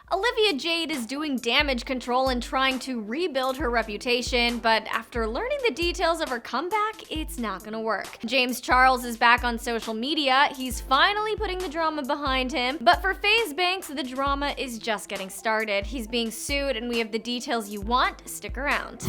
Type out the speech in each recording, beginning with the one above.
Olivia Jade is doing damage control and trying to rebuild her reputation, but after learning the details of her comeback, it's not gonna work. James Charles is back on social media. He's finally putting the drama behind him, but for FaZe Banks, the drama is just getting started. He's being sued, and we have the details you want. Stick around.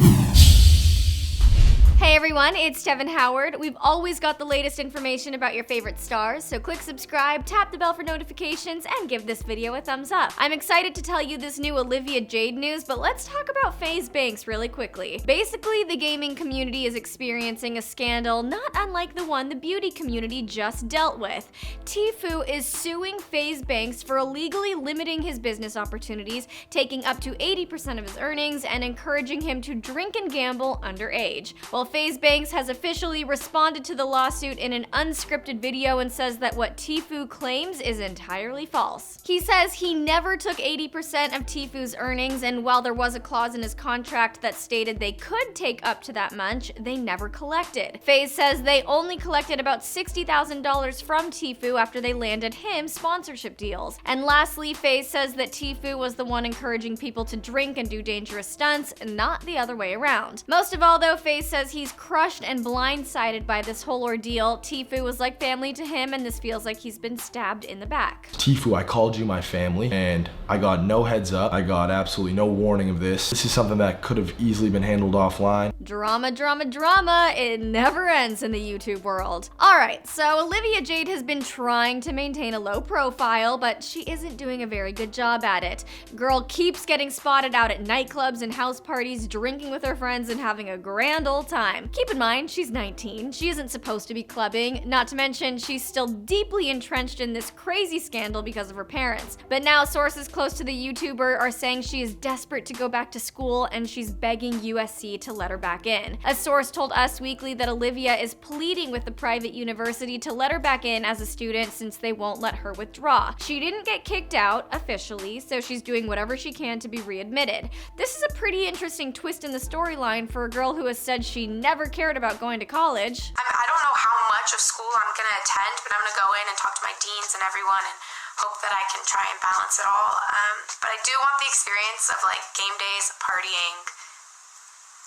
Hey everyone, it's Tevin Howard. We've always got the latest information about your favorite stars, so click subscribe, tap the bell for notifications, and give this video a thumbs up. I'm excited to tell you this new Olivia Jade news, but let's talk about FaZe Banks really quickly. Basically, the gaming community is experiencing a scandal not unlike the one the beauty community just dealt with. Tfue is suing FaZe Banks for illegally limiting his business opportunities, taking up to 80% of his earnings, and encouraging him to drink and gamble underage. While FaZe Banks has officially responded to the lawsuit in an unscripted video and says that what Tfue claims is entirely false. He says he never took 80% of Tfue's earnings, and while there was a clause in his contract that stated they could take up to that much, they never collected. FaZe says they only collected about $60,000 from Tfue after they landed him sponsorship deals. And lastly, FaZe says that Tfue was the one encouraging people to drink and do dangerous stunts, not the other way around. Most of all though, FaZe says he's crushed and blindsided by this whole ordeal. Tfue was like family to him, and this feels like he's been stabbed in the back. Tfue, I called you my family, and I got no heads up. I got absolutely no warning of this. This is something that could have easily been handled offline. Drama, drama, drama. It never ends in the YouTube world. Alright, so Olivia Jade has been trying to maintain a low profile, but she isn't doing a very good job at it. Girl keeps getting spotted out at nightclubs and house parties, drinking with her friends and having a grand old time. Keep in mind, she's 19. She isn't supposed to be clubbing, not to mention she's still deeply entrenched in this crazy scandal because of her parents. But now sources close to the YouTuber are saying she is desperate to go back to school and she's begging USC to let her back in. A source told Us Weekly that Olivia is pleading with the private university to let her back in as a student since they won't let her withdraw. She didn't get kicked out officially, so she's doing whatever she can to be readmitted. This is a pretty interesting twist in the storyline for a girl who has said she never cared about going to college. I don't know how much of school I'm going to attend, but I'm going to go in and talk to my deans and everyone and hope that I can try and balance it all. But I do want the experience of like game days, partying.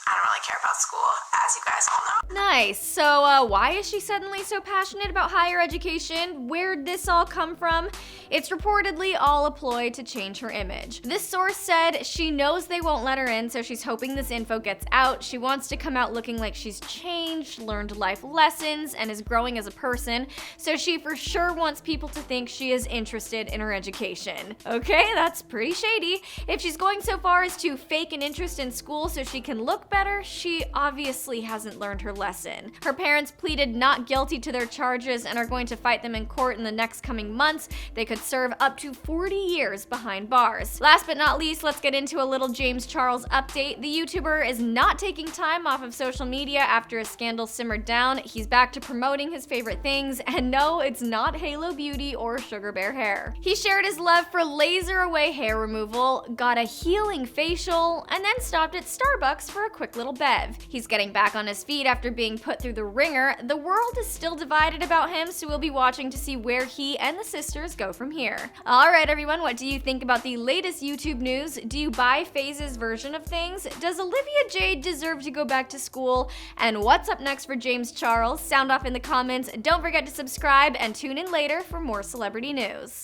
I don't really care about school, as you guys all know. Nice. So why is she suddenly so passionate about higher education? Where'd this all come from? It's reportedly all a ploy to change her image. This source said she knows they won't let her in, so she's hoping this info gets out. She wants to come out looking like she's changed, learned life lessons, and is growing as a person, so she for sure wants people to think she is interested in her education. Okay, that's pretty shady. If she's going so far as to fake an interest in school so she can look better, she obviously hasn't learned her lesson. Her parents pleaded not guilty to their charges and are going to fight them in court in the next coming months. They could serve up to 40 years behind bars. Last but not least, let's get into a little James Charles update. The YouTuber is not taking time off of social media after a scandal simmered down. He's back to promoting his favorite things, and no, it's not Halo Beauty or Sugar Bear hair. He shared his love for laser away hair removal, got a healing facial, and then stopped at Starbucks for a quick little bev. He's getting back on his feet after being put through the ringer. The world is still divided about him, so we'll be watching to see where he and the sisters go from here. Alright everyone, what do you think about the latest YouTube news? Do you buy FaZe's version of things? Does Olivia Jade deserve to go back to school? And what's up next for James Charles? Sound off in the comments. Don't forget to subscribe and tune in later for more celebrity news.